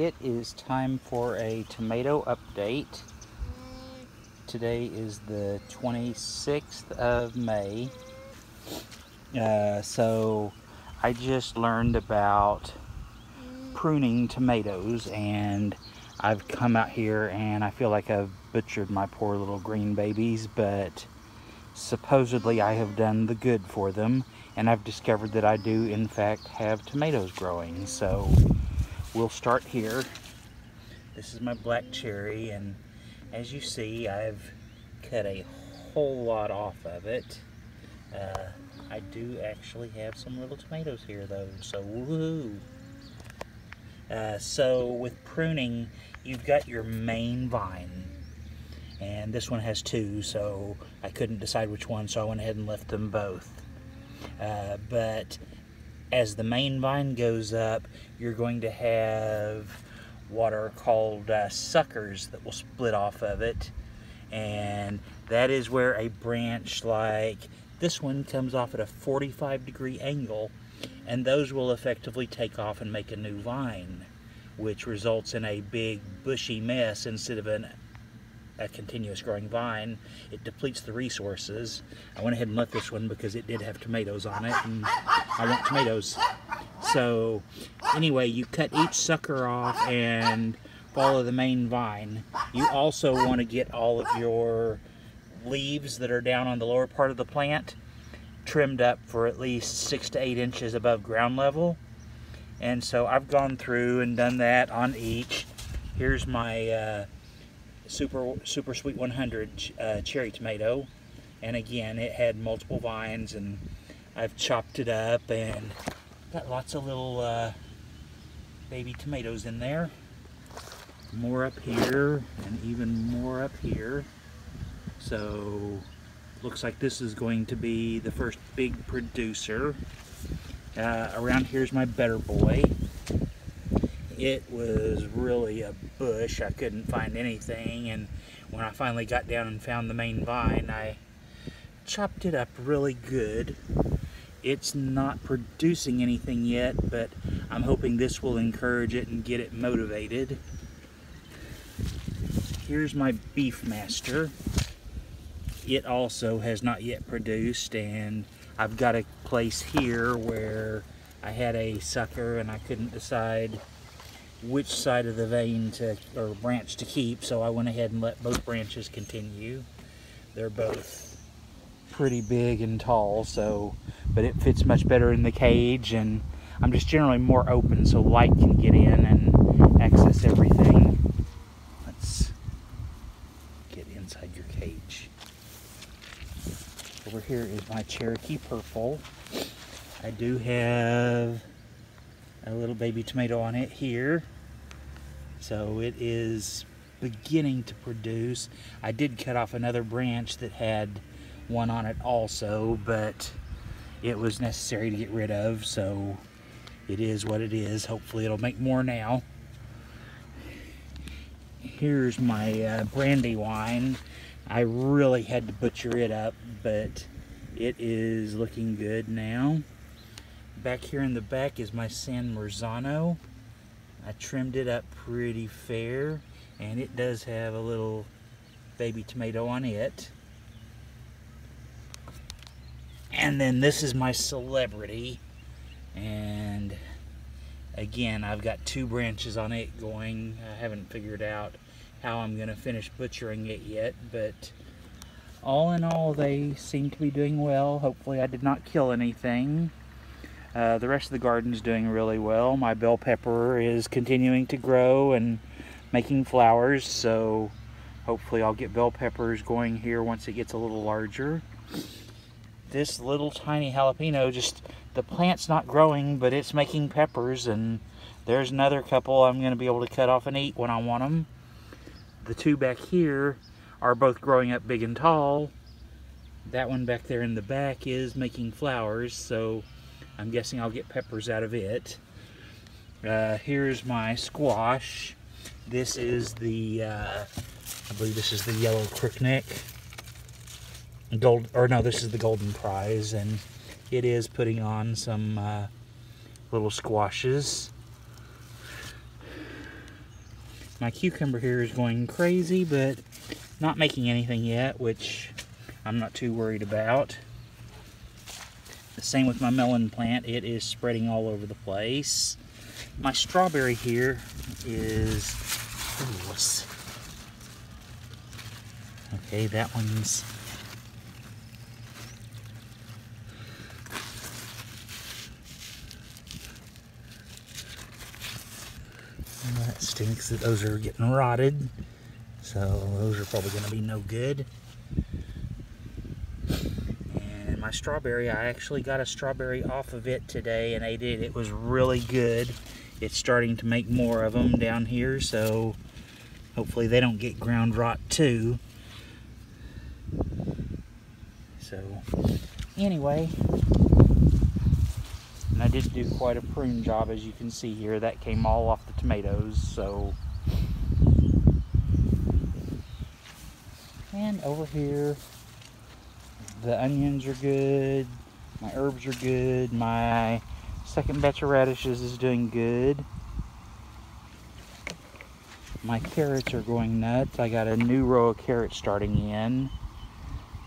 It is time for a tomato update. Today is the 26th of May. So I just learned about pruning tomatoes, and I've come out here and I feel like I've butchered my poor little green babies, but supposedly I have done the good for them, and I've discovered that I do in fact have tomatoes growing. So we'll start here. This is my black cherry, and as you see, I've cut a whole lot off of it. I do actually have some little tomatoes here though, so woohoo! So with pruning, you've got your main vine, and this one has two, so I couldn't decide which one, so I went ahead and left them both. But as the main vine goes up, you're going to have what are called suckers that will split off of it, and that is where a branch like this one comes off at a 45-degree angle, and those will effectively take off and make a new vine, which results in a big bushy mess instead of a continuous growing vine. It depletes the resources. I went ahead and left this one because it did have tomatoes on it, and I want tomatoes. So anyway, you cut each sucker off and follow the main vine. You also want to get all of your leaves that are down on the lower part of the plant trimmed up for at least 6 to 8 inches above ground level. And so I've gone through and done that on each. Here's my super sweet 100 cherry tomato, and again it had multiple vines, and I've chopped it up and got lots of little baby tomatoes in there. More up here and even more up here. So looks like this is going to be the first big producer. Around here's my better boy. It was really a bush. I couldn't find anything, and when I finally got down and found the main vine, I chopped it up really good. It's not producing anything yet, but I'm hoping this will encourage it and get it motivated. Here's my Beef Master. It also has not yet produced, and I've got a place here where I had a sucker and I couldn't decide which side of the vein or branch to keep, so I went ahead and let both branches continue. They're both pretty big and tall, but it fits much better in the cage, and I'm just generally more open so light can get in and access everything. Let's get inside your cage. Over here is my Cherokee Purple. I do have a little baby tomato on it here, so it is beginning to produce. I did cut off another branch that had one on it also, but it was necessary to get rid of, so it is what it is. Hopefully it'll make more now. Here's my Brandywine. I really had to butcher it up, but it is looking good now. Back here in the back is my San Marzano. I trimmed it up pretty fair, and it does have a little baby tomato on it. And then this is my Celebrity, and again I've got 2 branches on it going. I haven't figured out how I'm going to finish butchering it yet, but all in all they seem to be doing well. Hopefully I did not kill anything. The rest of the garden's doing really well. My bell pepper is continuing to grow and making flowers, so hopefully I'll get bell peppers going here once it gets a little larger. This little tiny jalapeno, the plant's not growing, but it's making peppers, and there's another couple I'm going to be able to cut off and eat when I want them. The 2 back here are both growing up big and tall. That one back there in the back is making flowers, so I'm guessing I'll get peppers out of it. Here's my squash. This is the, I believe this is the yellow crookneck. This is the golden prize, and it is putting on some little squashes. My cucumber here is going crazy, but not making anything yet, which I'm not too worried about. The same with my melon plant. It is spreading all over the place. My strawberry here is... okay, that one's... that stinks that those are getting rotted. So those are probably going to be no good. And my strawberry, I actually got a strawberry off of it today and ate it. It was really good. It's starting to make more of them down here, so hopefully they don't get ground rot too. So anyway, and I did do quite a prune job, as you can see here. That came all off the tomatoes, so. And over here, the onions are good, my herbs are good, my second batch of radishes is doing good. My carrots are going nuts. I got a new row of carrots starting in.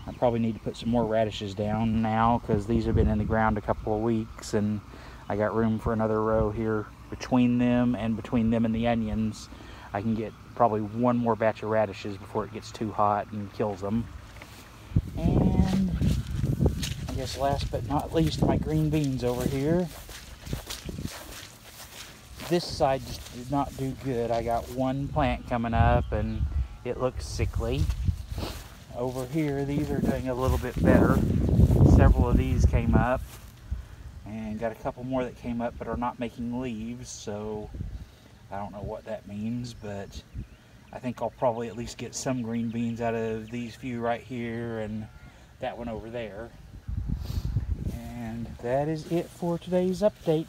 I probably need to put some more radishes down now because these have been in the ground a couple of weeks, and I got room for another row here between them and the onions. I can get probably one more batch of radishes before it gets too hot and kills them. And I guess last but not least, my green beans over here. This side just did not do good. I got one plant coming up and it looks sickly. Over here, these are doing a little bit better. Several of these came up, and got a couple more that came up but are not making leaves, so I don't know what that means, but I think I'll probably at least get some green beans out of these few right here and that one over there. And that is it for today's update.